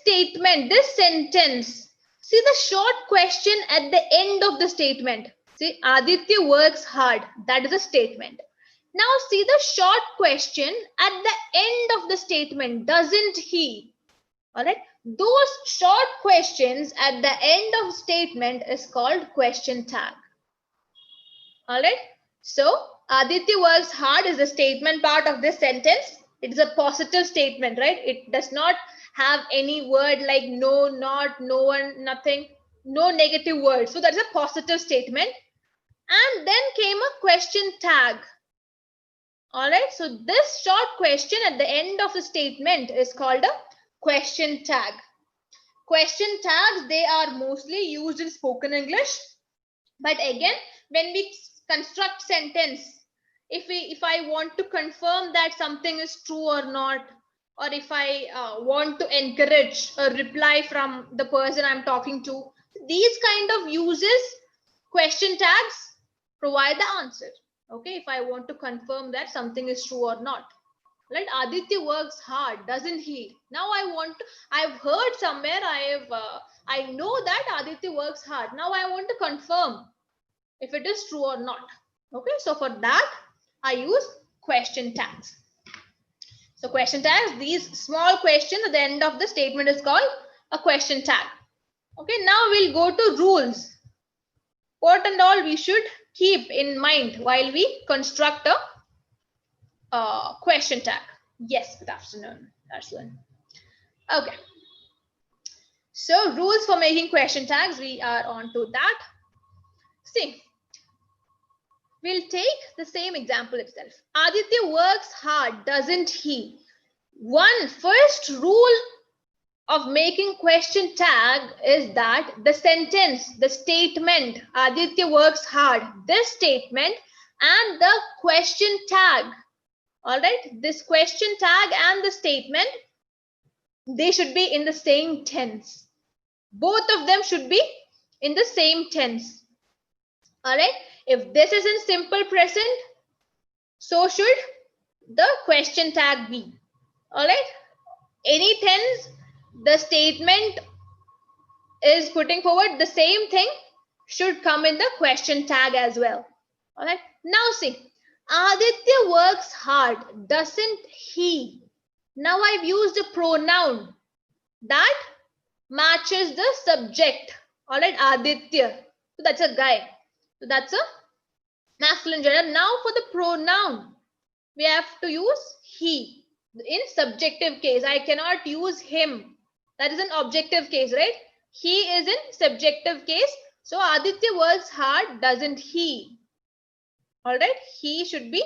statement, this sentence, see the short question at the end of the statement. See, Aditya works hard. That is a statement. Now see the short question at the end of the statement. Doesn't he? All right. Those short questions at the end of statement is called question tag. All right. So Aditya works hard is the statement part of this sentence. It is a positive statement, right? It does not have any word like no, not, no one, nothing, no negative word. So that's a positive statement. And then came a question tag. All right. So this short question at the end of the statement is called a question tag. Question tags, they are mostly used in spoken English. But again, when we construct sentence, if I want to confirm that something is true or not, or if I want to encourage a reply from the person I'm talking to, these kind of uses, question tags provide the answer. Okay, if I want to confirm that something is true or not. Right? Aditya works hard, doesn't he? Now I've heard somewhere, I know that Aditya works hard. Now I want to confirm if it is true or not. Okay, so for that, I use question tags. So question tags, these small questions at the end of the statement is called a question tag. Okay, now we'll go to rules. What and all we should keep in mind while we construct a question tag. Yes, good afternoon, Arslan. Okay. So rules for making question tags, we are on to that. See, we'll take the same example itself. Aditya works hard, doesn't he? One first rule of making question tag is that the sentence, the statement, Aditya works hard, this statement and the question tag, all right, this question tag and the statement, they should be in the same tense. Both of them should be in the same tense. All right. If this is in simple present, so should the question tag be. All right. Any tense the statement is putting forward, the same thing should come in the question tag as well. All right. Now see, Aditya works hard, doesn't he? Now I've used a pronoun that matches the subject. All right, Aditya. So that's a guy. So that's a masculine gender. Now for the pronoun, we have to use he. In subjective case, I cannot use him. That is an objective case, right? He is in subjective case. So Aditya works hard, doesn't he? All right, he should be,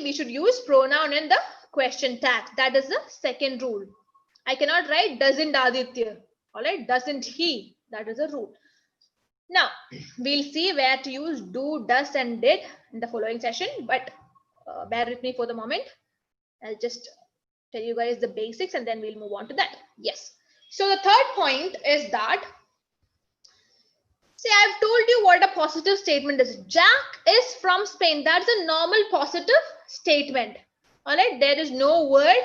we should use pronoun in the question tag. That is the second rule. I cannot write doesn't Aditya. All right, doesn't he? That is a rule. Now, we'll see where to use do, does, and did in the following session, but bear with me for the moment. I'll just tell you guys the basics and then we'll move on to that. Yes. So the third point is that, see, I've told you what a positive statement is. Jack is from Spain. That's a normal positive statement. All right, there is no word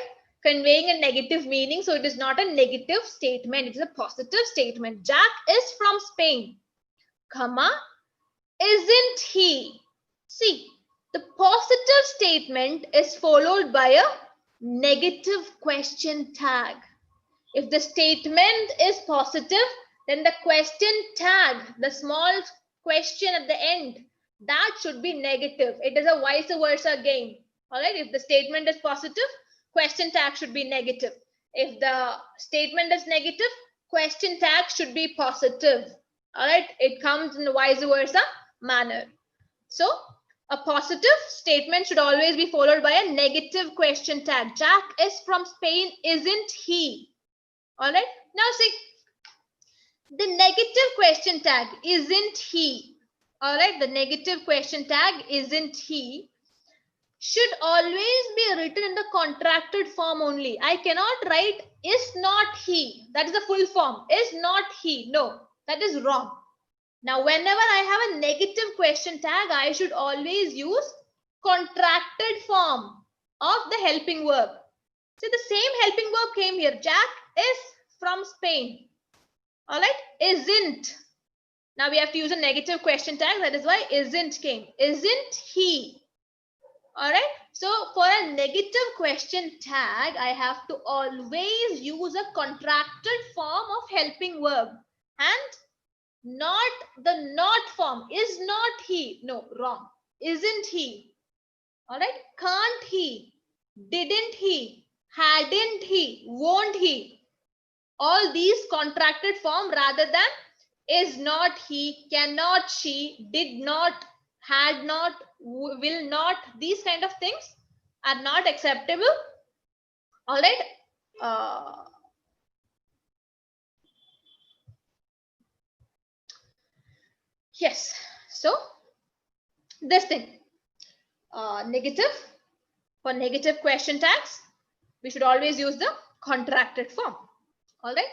conveying a negative meaning, so it is not a negative statement. It is a positive statement. Jack is from Spain, comma, isn't he? See, the positive statement is followed by a negative question tag. If the statement is positive, then the question tag, the small question at the end, that should be negative. It is a vice versa game. All right, if the statement is positive, question tag should be negative. If the statement is negative, question tag should be positive. All right, it comes in a vice versa manner. So a positive statement should always be followed by a negative question tag. Jack is from Spain, isn't he? All right, now see, the negative question tag, isn't he? All right, the negative question tag, isn't he, should always be written in the contracted form only. I cannot write is not he. That is the full form. Is not he. No, that is wrong. Now, whenever I have a negative question tag, I should always use contracted form of the helping verb. See, the same helping verb came here. Jack is from Spain. All right, isn't. Now we have to use a negative question tag. That is why isn't came. Isn't he? All right. So for a negative question tag, I have to always use a contracted form of helping verb and not the not form. Is not he? No, wrong. Isn't he? All right. Can't he? Didn't he? Hadn't he? Won't he? All these contracted form rather than is not he, cannot she, did not, had not, will not. These kind of things are not acceptable. All right. Yes. So this thing, negative, for negative question tags, we should always use the contracted form. All right.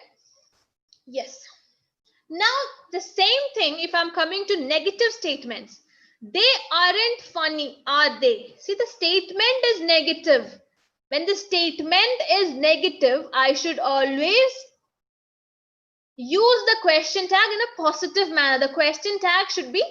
Yes. Now the same thing if I'm coming to negative statements. They aren't funny, are they? See, the statement is negative. When the statement is negative, I should always use the question tag in a positive manner. The question tag should be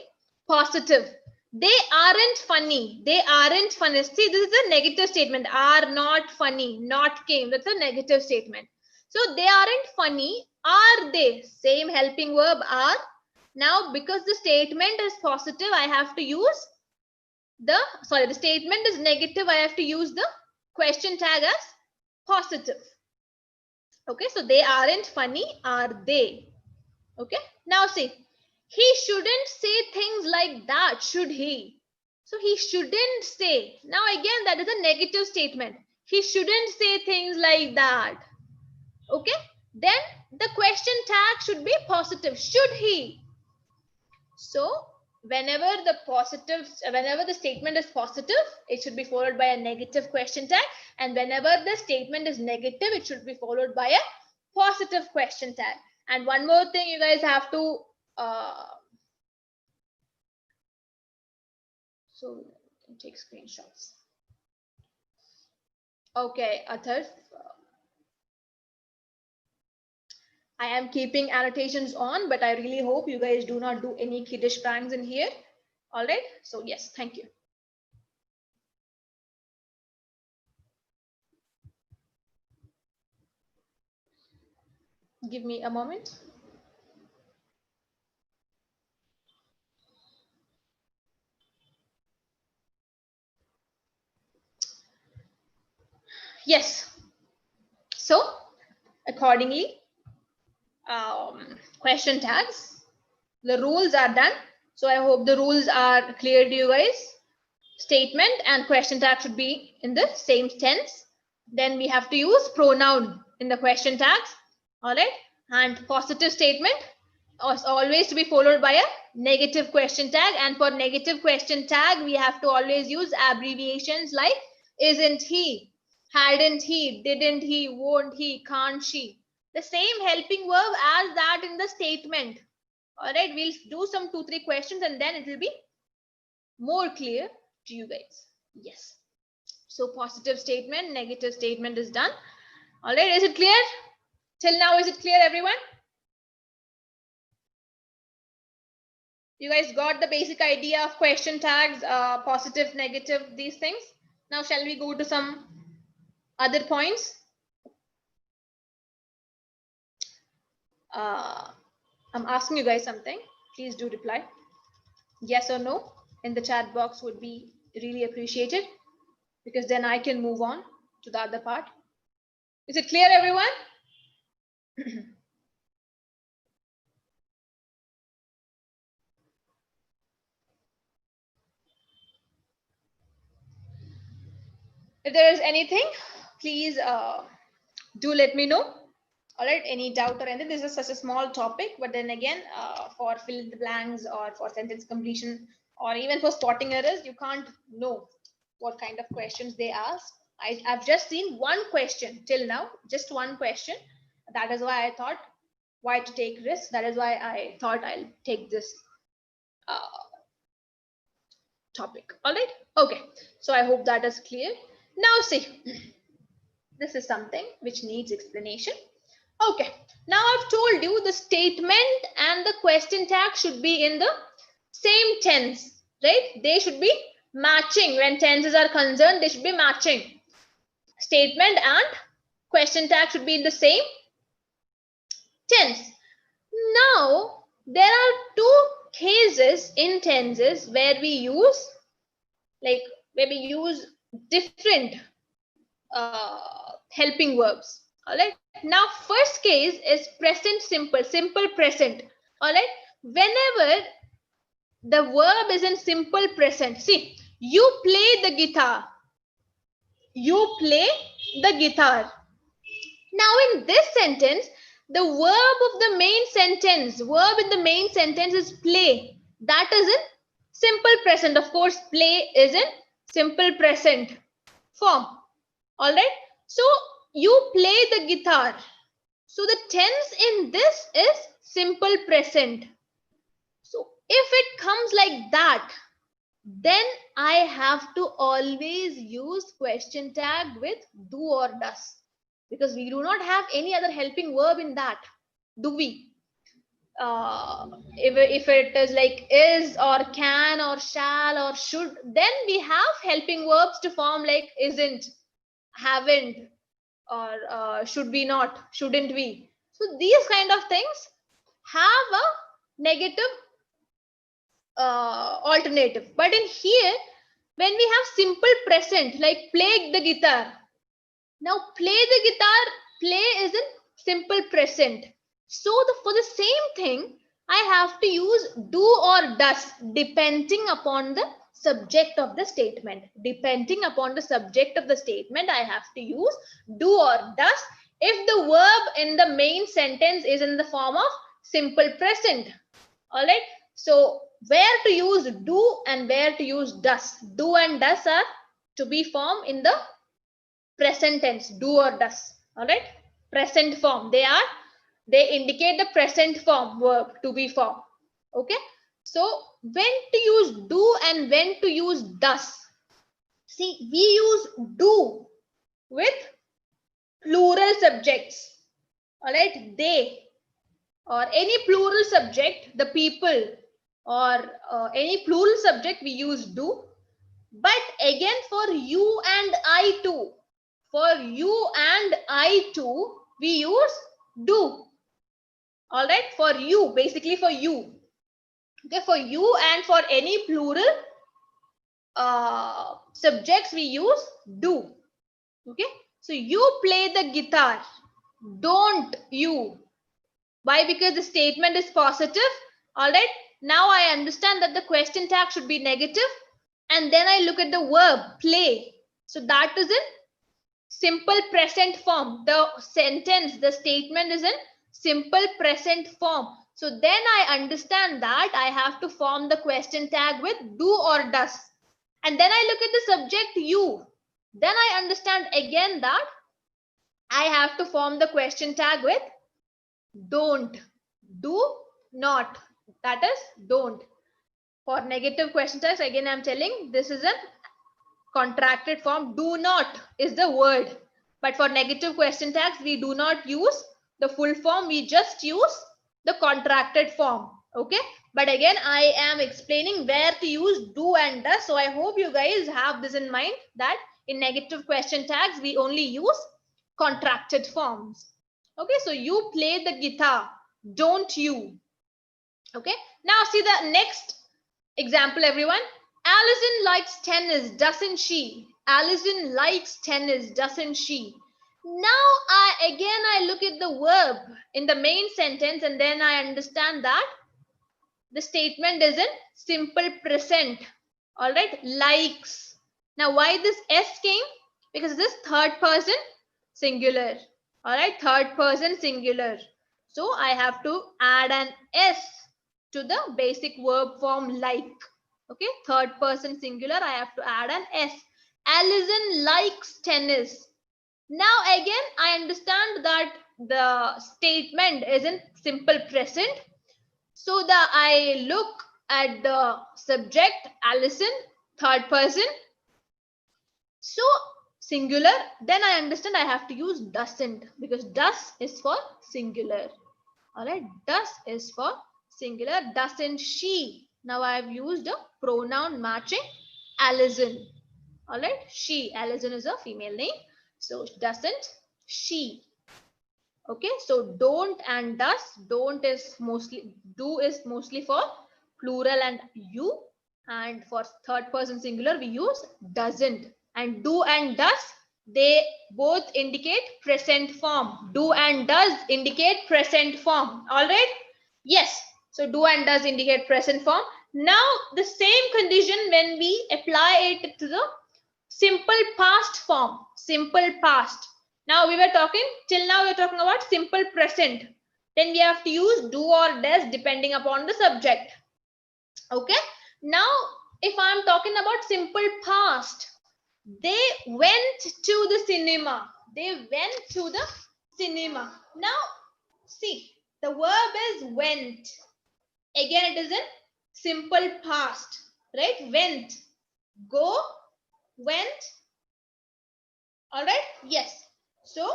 positive. They aren't funny. They aren't funny. See, this is a negative statement. Are not funny. Not came. That's a negative statement. So they aren't funny. Are they? Same helping verb are. Now, because the statement is positive, I have to use the statement is negative. I have to use the question tag as positive. Okay, so they aren't funny, are they? Okay, now see, he shouldn't say things like that, should he? So he shouldn't say. Now again, that is a negative statement. He shouldn't say things like that. Okay, then the question tag should be positive. Should he? So whenever the statement is positive, it should be followed by a negative question tag, and whenever the statement is negative, it should be followed by a positive question tag. And one more thing, you guys have to so take screenshots. Okay, Athar, I am keeping annotations on, but I really hope you guys do not do any kiddish pranks in here. All right, so yes, thank you. Give me a moment. Yes. So accordingly, question tags, the rules are done. So I hope the rules are clear to you guys. Statement and question tag should be in the same tense. Then we have to use pronoun in the question tags. All right. And positive statement always to be followed by a negative question tag. And for negative question tag, we have to always use abbreviations like isn't he, hadn't he, didn't he, won't he, can't she. The same helping verb as that in the statement. All right, we'll do some 2-3 questions and then it will be more clear to you guys. Yes. So positive statement, negative statement is done. All right, is it clear? Till now, is it clear, everyone? You guys got the basic idea of question tags, positive, negative, these things. Now, shall we go to some other points? I'm asking you guys something. Please do reply. Yes or no in the chat box would be really appreciated, because then I can move on to the other part. Is it clear, everyone? If there is anything, please do let me know. All right, any doubt or anything. This is such a small topic, but then again, for fill in the blanks or for sentence completion or even for spotting errors, you can't know what kind of questions they ask. I've just seen one question till now, just one question. That is why I thought, why to take risks? That is why I thought I'll take this topic. All right, okay. So I hope that is clear. Now see, This is something which needs explanation. Okay, now I've told you the statement and the question tag should be in the same tense, right? They should be matching. When tenses are concerned, they should be matching. Statement and question tag should be in the same tense. Now, there are two cases in tenses where we use different helping verbs. All right. Now, first case is present simple, simple present. All right. Whenever the verb is in simple present, see, you play the guitar. You play the guitar. Now, in this sentence, the verb of the main sentence, verb in the main sentence is play. That is in simple present. Of course, play is in simple present form. All right. So, you play the guitar. So, the tense in this is simple present. So, if it comes like that, then I have to always use question tag with do or does, because we do not have any other helping verb in that, do we? If it is like is or can or shall or should, then we have helping verbs to form like isn't, haven't, or should we not, shouldn't we. So these kind of things have a negative alternative. But in here, when we have simple present like play the guitar, now play the guitar, play is in simple present. So for the same thing, I have to use do or does depending upon the subject of the statement. Depending upon the subject of the statement, I have to use do or does if the verb in the main sentence is in the form of simple present. All right. So where to use do and where to use does. Do and does are to be formed in the present tense, do or does. All right. Present form. They indicate the present form verb to be formed. Okay. So when to use do and when to use does. See, we use do with plural subjects. All right. They or any plural subject, the people, or any plural subject, we use do. But again, for you and I too, we use do. All right, for you, basically for you. Okay, for you and for any plural subjects, we use do. Okay, so you play the guitar, don't you. Why? Because the statement is positive. All right. Now I understand that the question tag should be negative. And then I look at the verb play. So that is in simple present form. The sentence, the statement is in simple present form. So then I understand that I have to form the question tag with do or does. And then I look at the subject you. Then I understand again that I have to form the question tag with don't, do not, that is don't. For negative question tags, again I'm telling this is a contracted form. Do not is the word, but for negative question tags we do not use the full form, we just use the contracted form. Okay, but again I am explaining where to use do and does. So I hope you guys have this in mind, that in negative question tags we only use contracted forms. Okay, so you play the guitar, don't you? Okay, now see the next example, everyone. Allison likes tennis, doesn't she? Allison likes tennis, doesn't she? Now I look at the verb in the main sentence and then I understand that the statement is in simple present. All right, likes. Now why this S came? Because this third person singular. All right, third person singular. So I have to add an S to the basic verb form like. Okay, third person singular, I have to add an S. Allison likes tennis. Now again, I understand that the statement is in simple present. So I look at the subject, Allison, third person. So singular, then I understand I have to use doesn't, because does is for singular. All right, does is for singular. Doesn't she? Now I have used a pronoun matching Allison. All right, she. Allison is a female name, so doesn't she. Okay, so don't and does. Don't is mostly, do is mostly for plural and you, and for third person singular we use doesn't. And do and does, they both indicate present form. Do and does indicate present form. All right, yes, so do and does indicate present form. Now the same condition when we apply it to the simple past form. Simple past. Now we were talking, till now we are talking about simple present. Then we have to use do or does depending upon the subject. Okay. Now if I am talking about simple past, they went to the cinema. They went to the cinema. Now see, the verb is went. Again, it is in simple past, right? Went, go, went. All right, yes. So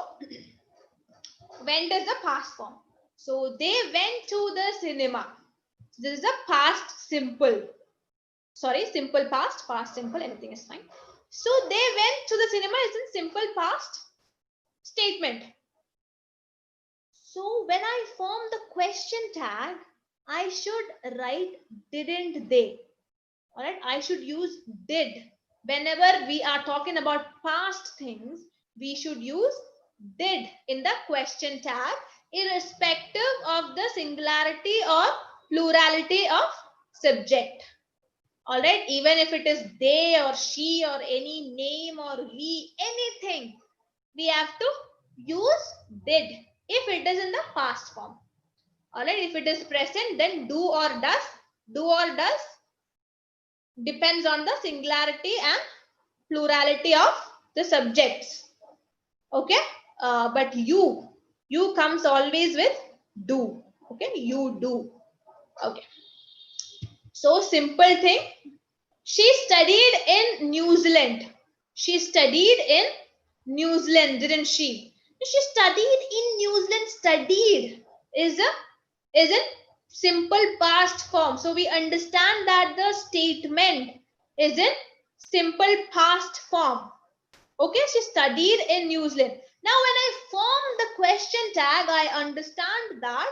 went is the past form. So they went to the cinema. This is a past simple. Sorry, simple past, past simple, anything is fine. So they went to the cinema is in simple past statement. So when I form the question tag, I should write didn't they. All right, I should use did. Whenever we are talking about past things, we should use did in the question tag, irrespective of the singularity or plurality of subject. All right, even if it is they or she or any name or we, anything, we have to use did if it is in the past form. All right, if it is present, then do or does. Do or does depends on the singularity and plurality of the subjects. Okay, but you comes always with do. Okay, you do. Okay, so simple thing. She studied in New Zealand. She studied in New Zealand, didn't she? She studied in New Zealand. Studied is in simple past form. So we understand that the statement is in simple past form. Okay, she studied in New Zealand. Now when I form the question tag, I understand that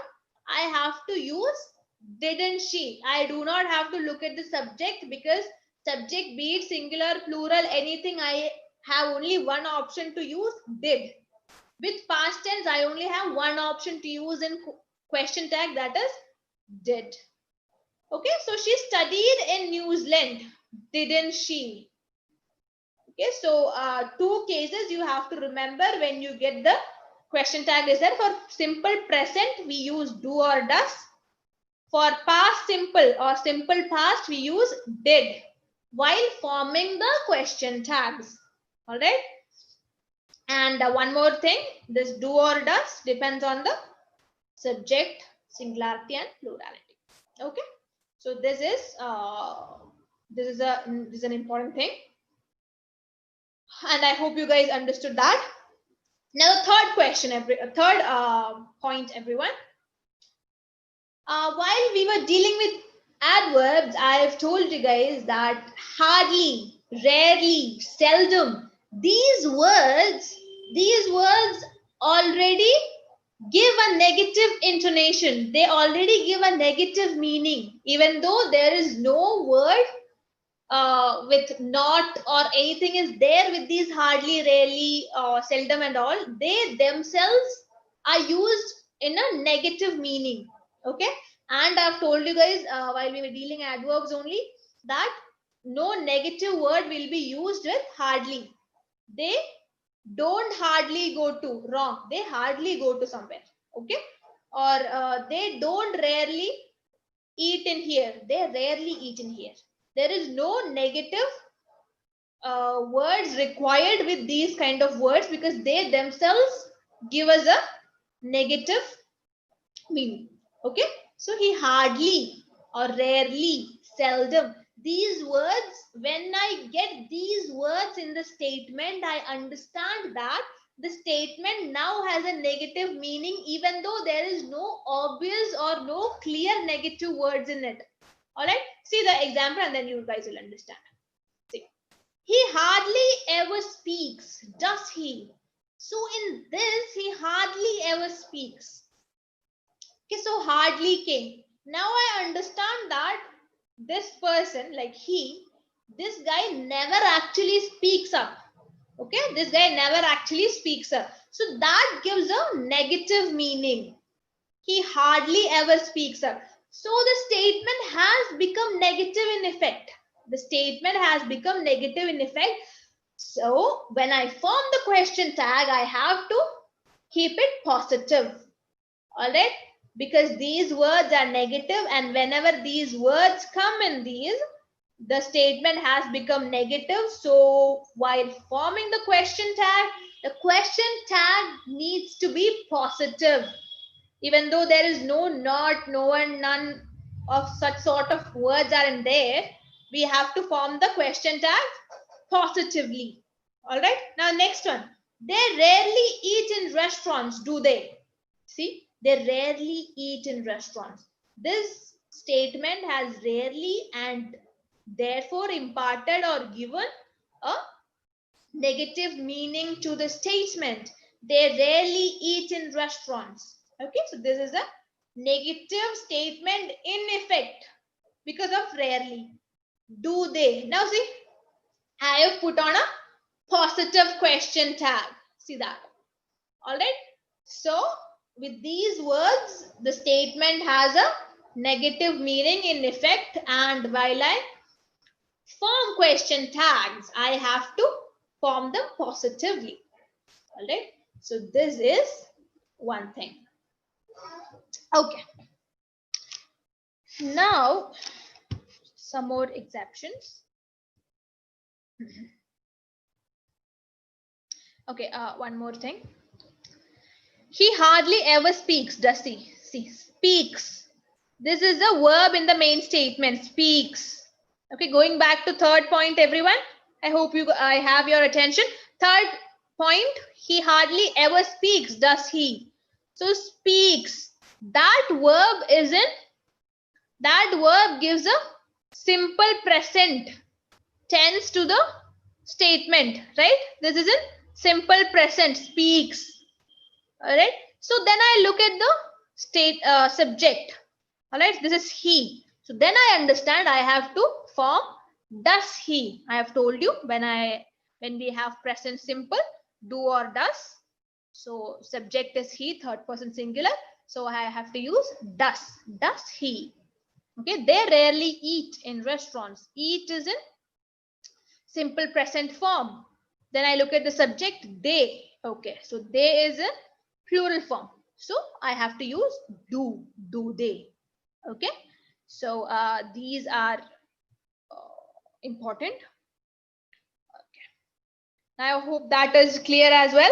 I have to use didn't she. I do not have to look at the subject, because subject, be it singular, plural, anything, I have only one option to use, did. With past tense, I only have one option to use in question tag, that is did. Okay, so she studied in New Zealand, didn't she? Okay, so two cases you have to remember when you get the question tag is that for simple present, we use do or does. For past simple or simple past, we use did while forming the question tags. All right. And one more thing, this do or does depends on the subject, singularity and plurality. Okay. So this is an important thing. And I hope you guys understood that. Now the third question, point, everyone. While we were dealing with adverbs, I have told you guys that hardly, rarely, seldom, these words already give a negative intonation. They already give a negative meaning, even though there is no word with not or anything is there with these hardly, rarely, seldom and all. They themselves are used in a negative meaning. Okay, and I've told you guys while we were dealing adverbs only that no negative word will be used with hardly. They don't hardly go to, wrong, they hardly go to somewhere. Okay, or they don't rarely eat in here, they rarely eat in here. There is no negative words required with these kind of words, because they themselves give us a negative meaning. Okay, so he hardly or rarely, seldom, These words, when I get these words in the statement, I understand that the statement now has a negative meaning, even though there is no obvious or no clear negative words in it. All right, see the example and then you guys will understand. See, he hardly ever speaks, does he? So in this, he hardly ever speaks. Okay, so hardly came. Now I understand that this person, like this guy never actually speaks up. Okay, this guy never actually speaks up. So that gives a negative meaning. He hardly ever speaks up. So the statement has become negative in effect. The statement has become negative in effect. So when I form the question tag, I have to keep it positive. All right, because these words are negative, and whenever these words come in these, the statement has become negative. So while forming the question tag, the question tag needs to be positive. Even though there is no not, no and none of such sort of words are in there, we have to form the question tag positively. All right, now next one. They rarely eat in restaurants, do they? See, they rarely eat in restaurants. This statement has rarely and therefore imparted or given a negative meaning to the statement. They rarely eat in restaurants. Okay, so this is a negative statement in effect because of rarely. Do they? Now see, I have put on a positive question tag. See that? All right. So with these words, the statement has a negative meaning in effect, and while I form question tags, I have to form them positively. All right. So this is one thing. Okay. Now, some more exceptions. Okay, one more thing. He hardly ever speaks, does he? See, speaks. This is a verb in the main statement, speaks. Okay, going back to third point, everyone. I hope I have your attention. Third point, he hardly ever speaks, does he? So speaks. That verb gives a simple present tense to the statement, right? This is in simple present, speaks. All right, so then I look at the subject. All right, this is he. So then I understand I have to form does he. I have told you when we have present simple, do or does. So subject is he, third person singular. So I have to use does he. Okay, they rarely eat in restaurants. Eat is in simple present form. Then I look at the subject, they. Okay, so they is in plural form. So I have to use do they. Okay, so these are important. Okay, now I hope that is clear as well.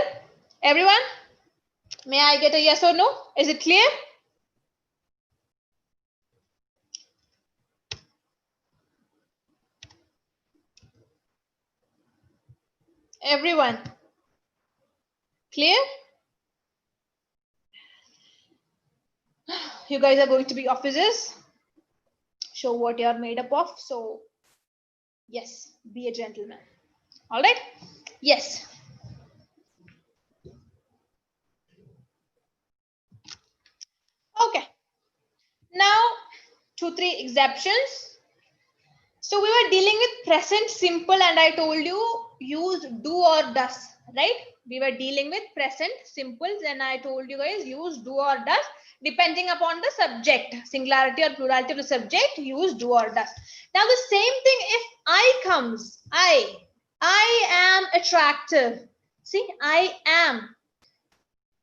Everyone, may I get a yes or no? Is it clear? Everyone, clear? You guys are going to be officers. Show what you are made up of. So yes, be a gentleman. All right. Yes. Okay. Now 2-3 exceptions. So we were dealing with present simple, and I told you use do or does, right? We were dealing with present simples, and I told you guys use do or does depending upon the subject, singularity or plurality of the subject, use do or does. Now the same thing if I comes, I am attractive. See, I am.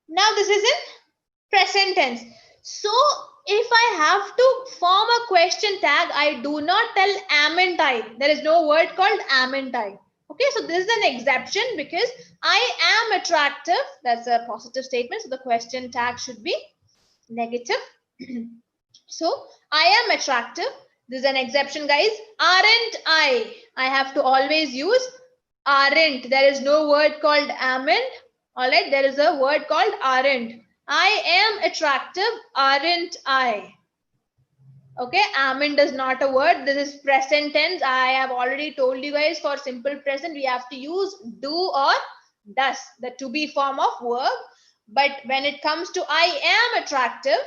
Now this is in present tense. So if I have to form a question tag, I do not tell amn't I. There is no word called amn't I. Okay, so this is an exception because I am attractive. That's a positive statement. So the question tag should be negative. So I am attractive. This is an exception, guys. Aren't I? I have to always use aren't. There is no word called amn't. All right, there is a word called aren't. I am attractive, aren't I? Okay, amn't is not a word. This is present tense. I have already told you guys, for simple present, we have to use do or does, the to be form of verb. But when it comes to I am attractive,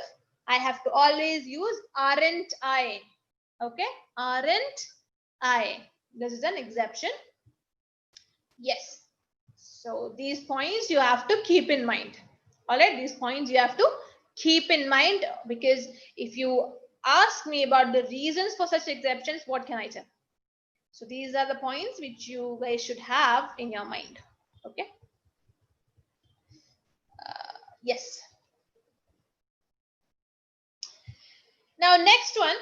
I have to always use aren't I. Okay, aren't I? This is an exception. Yes. So these points you have to keep in mind. All right, these points you have to keep in mind, because if you ask me about the reasons for such exceptions, what can I tell? So these are the points which you guys should have in your mind. Okay. Yes. Now next one,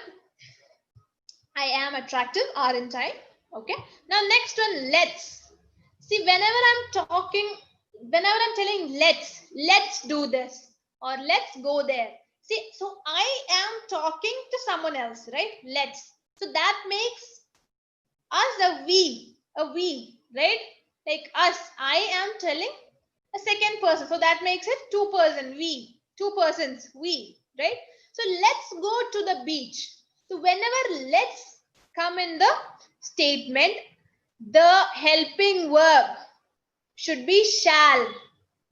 I am attractive, aren't I? Okay. Now next one, let's. See, whenever I'm talking, whenever I'm telling let's do this or let's go there. See, so I am talking to someone else, right? Let's. So that makes us a we, right? Like us, I am telling a second person. So that makes it two person, we, two persons, we, right? So let's go to the beach. So whenever let's come in the statement, the helping verb should be shall.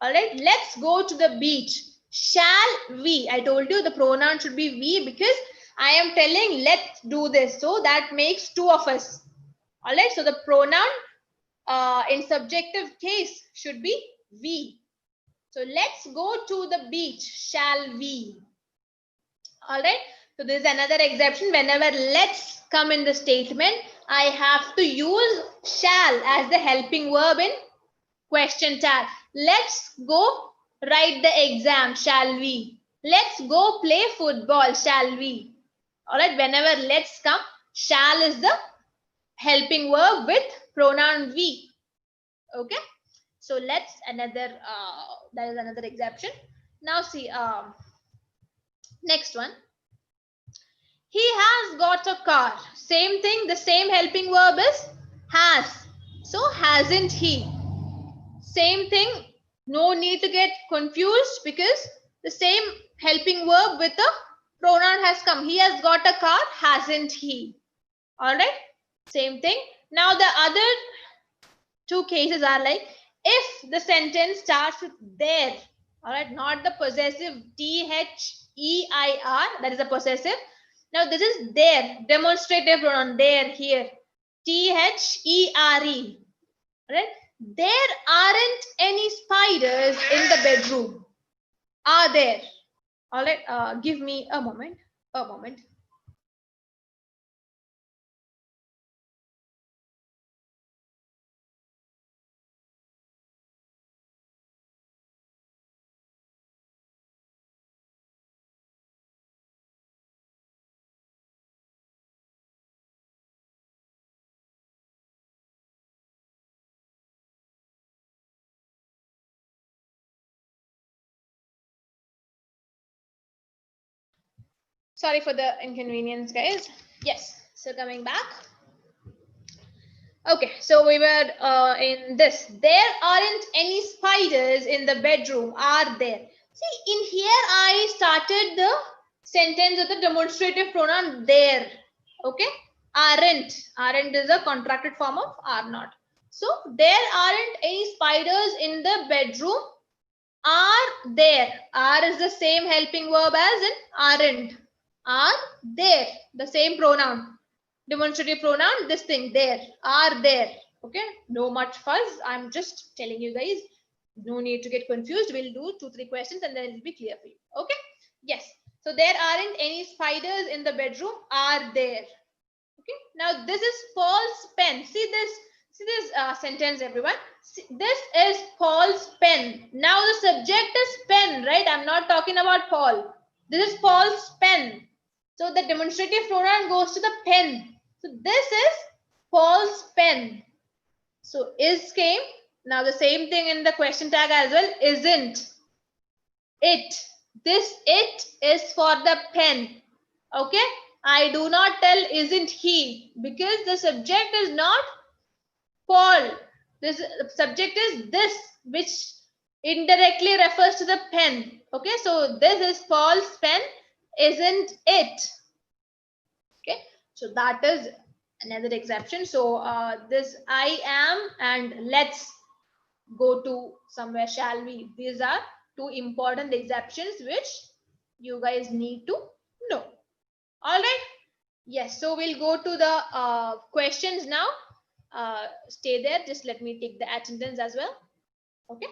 All right, let's go to the beach. Shall we? I told you the pronoun should be we, because I am telling let's do this. So that makes two of us. All right, so the pronoun in subjective case should be we. So let's go to the beach. Shall we? All right. So this is another exception. Whenever let's come in the statement, I have to use shall as the helping verb in question tag. Let's go write the exam. Shall we? Let's go play football. Shall we? All right. Whenever let's come, shall is the helping verb with pronoun we. Okay. So let's another. That is another exception. Now see. Next one. He has got a car. Same thing. The same helping verb is has. So hasn't he? Same thing. No need to get confused, because the same helping verb with a pronoun has come. He has got a car, hasn't he? All right. Same thing. Now the other two cases are like if the sentence starts with there. All right. Not the possessive THEIR. That is a possessive. Now this is there. Demonstrative pronoun there, here. THERE. Right? There aren't any spiders in the bedroom. Are there? All right. Give me a moment. A moment. Sorry for the inconvenience, guys. Yes. So coming back. Okay, so we were in this. There aren't any spiders in the bedroom, are there? See, in here I started the sentence with the demonstrative pronoun there. Okay, aren't. Aren't is a contracted form of are not. So there aren't any spiders in the bedroom. Are there? Are is the same helping verb as in aren't. Are there? The same pronoun. Demonstrative pronoun, this thing, there. Are there? Okay. No much fuzz. I'm just telling you guys. No need to get confused. We'll do 2-3 questions and then it'll be clear for you. Okay. Yes. So there aren't any spiders in the bedroom. Are there? Okay. Now this is Paul's pen. See this sentence, everyone. See, this is Paul's pen. Now the subject is pen, right? I'm not talking about Paul. This is Paul's pen. So the demonstrative pronoun goes to the pen. So this is Paul's pen. So is came. Now the same thing in the question tag as well. Isn't it? This it is for the pen. Okay. I do not tell isn't he, because the subject is not Paul. This subject is this, which indirectly refers to the pen. Okay, so this is Paul's pen, isn't it? Okay, so that is another exception. So this I am and let's go to somewhere, shall we? These are two important exceptions which you guys need to know. All right. Yes, so we'll go to the questions now. Stay there. Just let me take the attendance as well. Okay.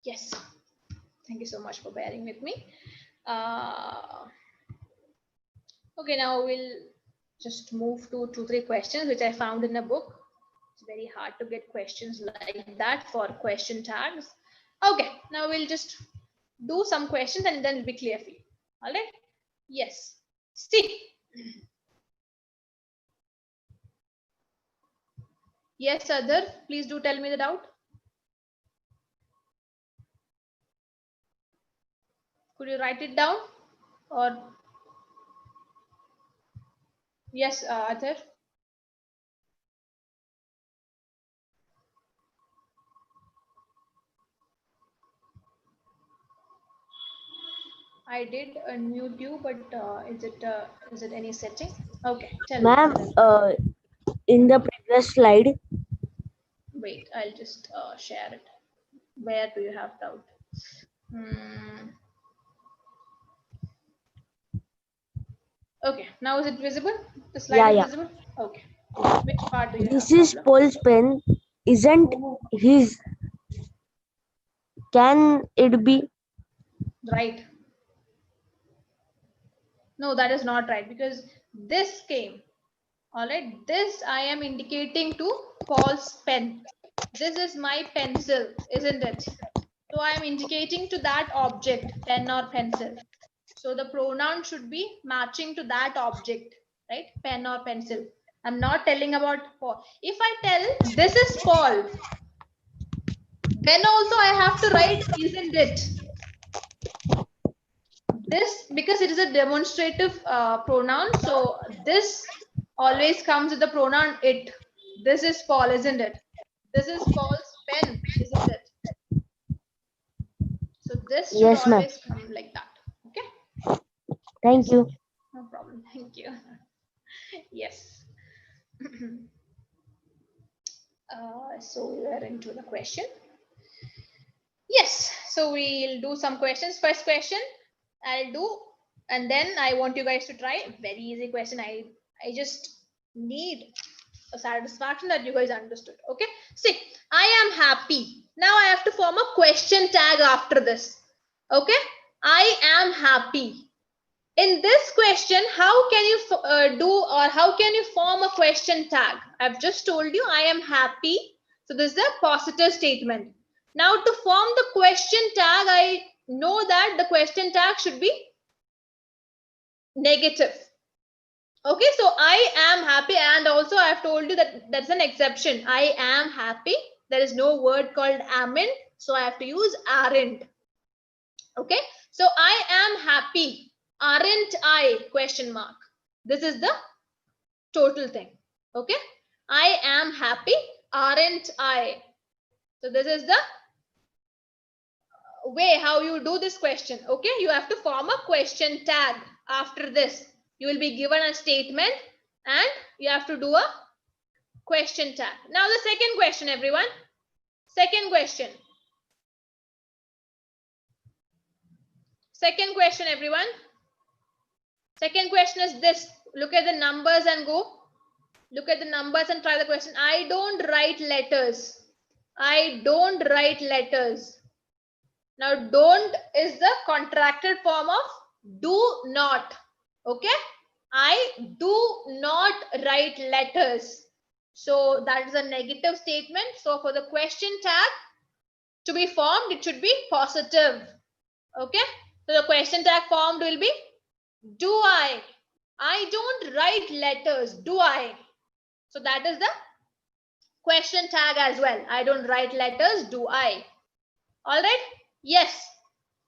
Yes. Thank you so much for bearing with me. Okay, now we'll just move to 2-3 questions which I found in a book. It's very hard to get questions like that for question tags. Okay, now we'll just do some questions and then it'll be clear for you. All right. Yes. See. Yes, Adar, please do tell me the doubt. Could you write it down? Or yes, Adar. I did unmute you, but is it any setting? Okay, tell me. Ma'am, in the previous slide, Wait, I'll just share it. Where do you have doubt? Okay, now is it visible? The slide is visible? Okay. Which part do you this have is problem? Paul's pen. Isn't his? Can it be? Right. No, that is not right, because this came. All right, this I am indicating to Paul's pen. This is my pencil, isn't it? So I am indicating to that object, pen or pencil. So the pronoun should be matching to that object, right? Pen or pencil. I'm not telling about Paul. If I tell this is Paul, then also I have to write isn't it? This, because it is a demonstrative pronoun, so this always comes with the pronoun it. This is Paul, isn't it? This is Paul's pen, isn't it? So this should Yes, ma'am. always come like that. Okay. Thank Yes. you. No problem. Thank you. Yes. So we are into the question. Yes. So we'll do some questions. First question I'll do, and then I want you guys to try. Very easy question. I just need a satisfaction that you guys understood. Okay. See, I am happy. Now I have to form a question tag after this. Okay. I am happy. In this question, how can you do, or how can you form a question tag? I've just told you I am happy. So this is a positive statement. Now to form the question tag, I know that the question tag should be negative. Okay, so I am happy, and also I have told you that that's an exception. I am happy. There is no word called amn't, so I have to use aren't. Okay, so I am happy. Aren't I? Question mark. This is the total thing. Okay, I am happy. Aren't I? So this is the way how you do this question. Okay, you have to form a question tag after this. You will be given a statement and you have to do a question tag. Now the second question, everyone. Second question. Second question, everyone. Second question is this. Look at the numbers and go. Look at the numbers and try the question. I don't write letters. I don't write letters. Now, don't is the contracted form of do not. Okay? I do not write letters. So that is a negative statement. So for the question tag to be formed, it should be positive. Okay? So the question tag formed will be do I? I don't write letters. Do I? So that is the question tag as well. I don't write letters. Do I? All right? Yes.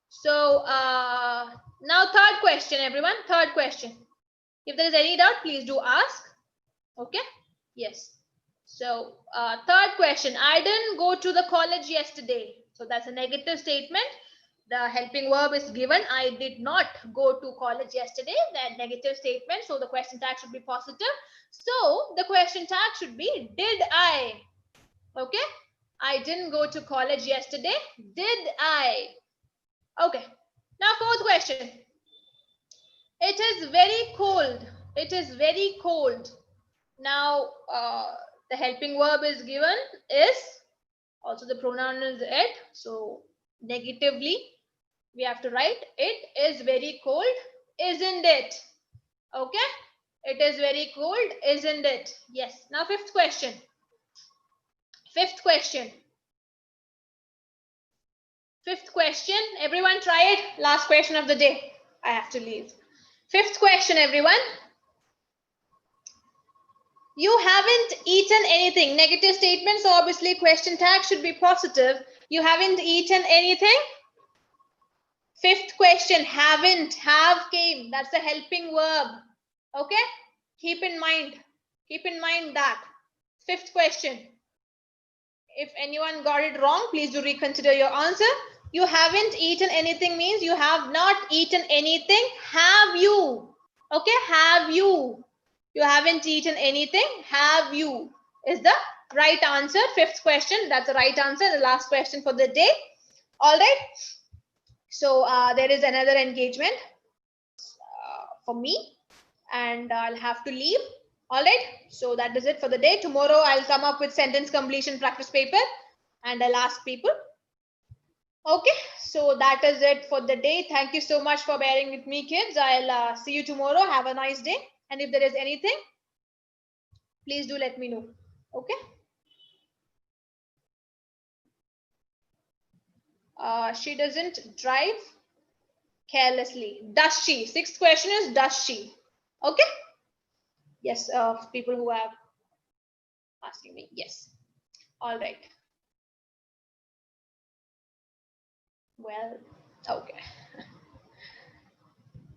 So now third question, everyone. Third question. If there is any doubt, please do ask. Okay? Yes. So third question. I didn't go to the college yesterday. So that's a negative statement. The helping verb is given. I did not go to college yesterday. That negative statement. So the question tag should be positive. So the question tag should be did I? Okay. I didn't go to college yesterday. Did I? Okay. Now fourth question. It is very cold. It is very cold. Now the helping verb is given is, also the pronoun is it. So negatively we have to write it is very cold, isn't it? Okay. It is very cold, isn't it? Yes. Now fifth question. Fifth question. Fifth question. Everyone try it. Last question of the day. I have to leave. Fifth question, everyone. You haven't eaten anything. Negative statement, so obviously question tag should be positive. You haven't eaten anything. Fifth question, haven't, have came. That's the helping verb. Okay? Keep in mind that. Fifth question. If anyone got it wrong, please do reconsider your answer. You haven't eaten anything means you have not eaten anything. Have you? Okay, have you? You haven't eaten anything. Have you? Is the right answer. Fifth question. That's the right answer. The last question for the day. All right. So there is another engagement for me, and I'll have to leave. All right. So that is it for the day. Tomorrow I'll come up with sentence completion practice paper, and I'll ask people. Okay, so that is it for the day. Thank you so much for bearing with me, kids. I'll see you tomorrow. Have a nice day. And if there is anything, please do let me know. Okay. She doesn't drive carelessly. Does she? Sixth question is does she? Okay. Yes, people who are asking me. Yes. All right. Well, okay.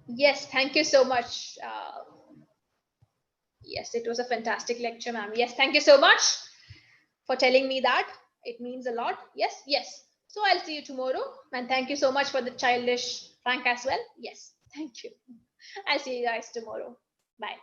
Yes, thank you so much. Yes, it was a fantastic lecture, ma'am. Yes, thank you so much for telling me that. It means a lot. Yes, yes. So I'll see you tomorrow. And thank you so much for the childish prank as well. Yes, thank you. I'll see you guys tomorrow. Bye.